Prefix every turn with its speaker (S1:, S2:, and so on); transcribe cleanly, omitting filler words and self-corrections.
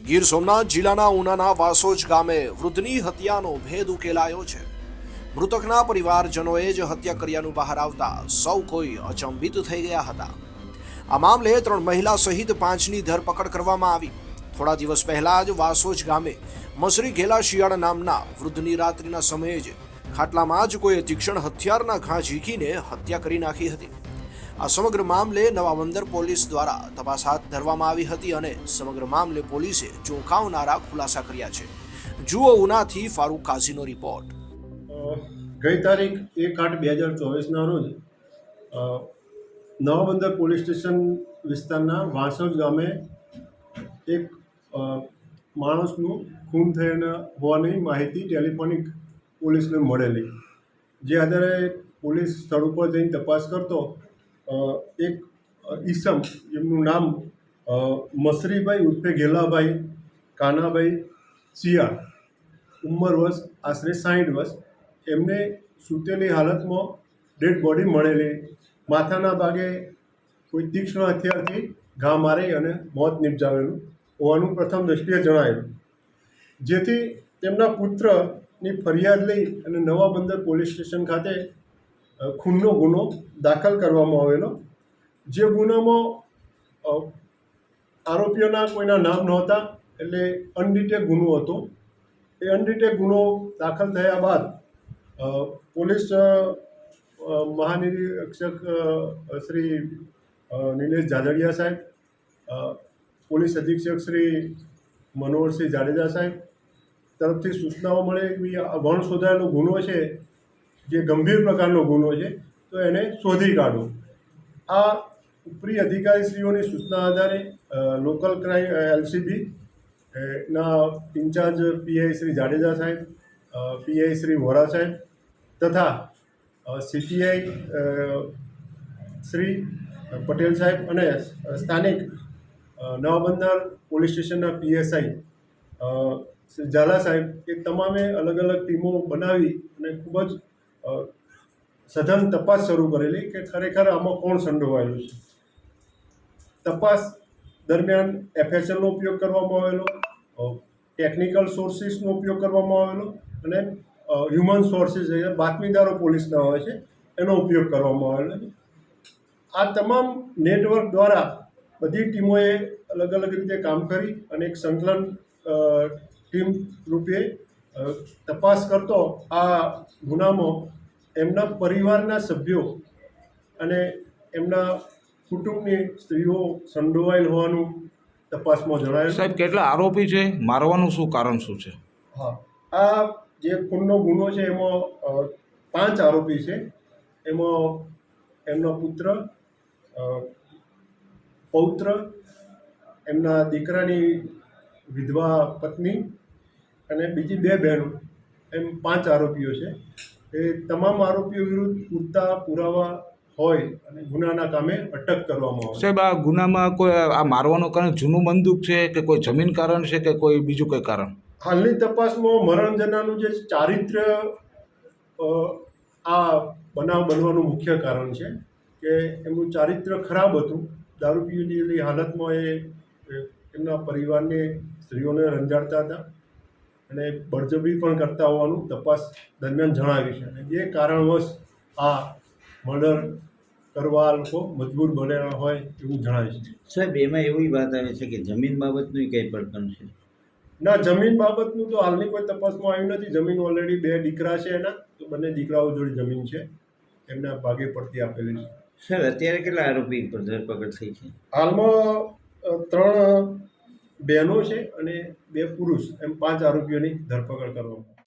S1: ગીર સોમનાથ જિલ્લાના ઉનાના વાસોજ ગામે વૃદ્ધની હત્યાનો ભેદ ઉકેલાયો છે। મૃતકના પરિવારજનોએ જ હત્યા કર્યાનું બહાર આવતા સૌ કોઈ અચંબિત થઈ ગયા હતા। આ મામલે 3 મહિલા સહિત 5ની ધરપકડ કરવામાં આવી। થોડા દિવસ પહેલા જ વાસોજ ગામે મસરી ઘેલા શિયાળ નામના વૃદ્ધની રાત્રિના સમયે જ ખાટલામાં જ કોઈ તીક્ષ્ણ હથિયારના ઘા ઝીકીને હત્યા કરી નાખી હતી। આ સમગ્ર મામલે નવાબંદર પોલીસ દ્વારા તપાસ હાથ ધરવામાં આવી હતી અને સમગ્ર મામલે પોલીસે ચોંકાવનારા ખુલાસા કર્યા છે। જુઓ ઉનાથી ફારૂક કાઝીનો રિપોર્ટ।
S2: ગઈ તારીખ 1/8/2024ના રોજ નવાબંદર પોલીસ સ્ટેશન વિસ્તારના વાસોજ ગામે એક માણસનું ખૂન થયેલા હોવાની માહિતી ટેલિફોનિક પોલીસને મળેલી, જે આધારે પોલીસ સ્થળ ઉપર જઈને તપાસ કરતો એક ઈસમ, જેમનું નામ મસરીભાઈ ઉર્ફે ઘેલાભાઈ કાનાભાઈ શિયાળ, ઉંમર વર્ષ આશરે 60 વર્ષ, એમને સૂતેલી હાલતમાં ડેડ બોડી મળેલી, માથાના ભાગે કોઈ તીક્ષ્ણ હથિયારથી ઘા મારી અને મોત નિપજાવેલું હોવાનું પ્રથમ દ્રષ્ટિએ જણાયેલું, જેથી તેમના પુત્રની ફરિયાદ લઈ અને નવાબંદર પોલીસ સ્ટેશન ખાતે ખૂનનો ગુનો દાખલ કરવામાં આવેલો। જે ગુનામાં આરોપીઓના કોઈના નામ નહોતા, એટલે અનડિટેક ગુનો હતો। એ અનડિટેક ગુનો દાખલ થયા બાદ પોલીસ મહાનિરીક્ષક શ્રી નિલેશ જાડેજા સાહેબ, પોલીસ અધિક્ષક શ્રી મનોહરસિંહ જાડેજા સાહેબ તરફથી સૂચનાઓ મળે કે વણ શોધાયેલો ગુનો છે, જે ગંભીર પ્રકારનો ગુનો છે, તો એને શોધી કાઢો। આ ઉપરી અધિકારીશ્રીઓની સૂચના આધારે લોકલ ક્રાઇમ LCB ના ઇન્ચાર્જ PI શ્રી જાડેજા સાહેબ, PI શ્રી વોરા સાહેબ તથા CPI શ્રી પટેલ સાહેબ અને સ્થાનિક નવાબંદર પોલીસ સ્ટેશનના PSI શ્રી ઝાલા સાહેબ, એ તમામે અલગ અલગ ટીમો બનાવી અને ખૂબ જ સઘન તપાસ શરૂ કરેલી કે ખરેખર આમાં કોણ સંડોવાયેલું છે। તપાસ દરમિયાન FSLનો ઉપયોગ કરવામાં આવેલો, ટેકનિકલ સોર્સિસનો ઉપયોગ કરવામાં આવેલો અને હ્યુમન સોર્સિસ, બાતમીદારો પોલીસના હોય છે, એનો ઉપયોગ કરવામાં આવેલો। આ તમામ નેટવર્ક દ્વારા બધી ટીમોએ અલગ અલગ રીતે કામ કરી અને એક સંકલન ટીમ રૂપે તપાસ કરતો આ ગુનામાં એમના પરિવારના સભ્યો અને એમના કુટુંબની સ્ત્રીઓ સંડોવાયેલ હોવાનું તપાસમાં જણાયું।
S3: સાહેબ, કેટલા આરોપી છે? મારવાનું શું કારણ શું છે?
S2: હા, આ જે ખૂનનો ગુનો છે એમાં 5 આરોપી છે। એમાં એમનો પુત્ર, પૌત્ર, એમના દીકરાની વિધવા પત્ની અને બીજી 2 બહેનો, એમ 5 આરોપીઓ છે। એ તમામ આરોપીઓ વિરુદ્ધ પૂરતા પુરાવા હોય અને ગુનાના કામે અટક કરવામાં આવે।
S3: સાહેબ, આ ગુનામાં કોઈ આ મારવાનું કારણ જૂનું બંદૂક છે કે કોઈ જમીન કારણ છે કે કોઈ બીજું કોઈ કારણ?
S2: હાલની તપાસમાં મરણ જનારનું જે ચારિત્ર્ય આ બનાવ બનવાનું મુખ્ય કારણ છે કે એમનું ચારિત્ર્ય ખરાબ હતું। દારૂ પીધેલી હાલતમાં એ એમના પરિવારની સ્ત્રીઓને રંજાડતા હતા અને બળજબરી પણ કરતા હોવાનું તપાસ દરમિયાન જણાવ્યું છે અને એ કારણવશ આ મર્ડર કરવા લોકો મજબૂર બન્યા હોય એવું જણાવ્યું છે।
S4: સાહેબ, એમાં એવી વાત આવે છે કે જમીન બાબતનું કંઈ પ્રકરણ છે?
S2: ના, જમીન બાબતનું તો હાલની કોઈ તપાસમાં આવ્યું નથી। જમીન ઓલરેડી 2 દીકરા છે એના, તો બંને દીકરાઓ જોડે જમીન છે, એમના ભાગે પડતી આપેલી છે।
S4: સર, અત્યારે કેટલા આરોપી પર ધરપકડ થઈ છે?
S2: હાલમાં 3 બહેનો છે અને 2 પુરુષ, એમ 5 આરોપીઓની ધરપકડ કરવામાં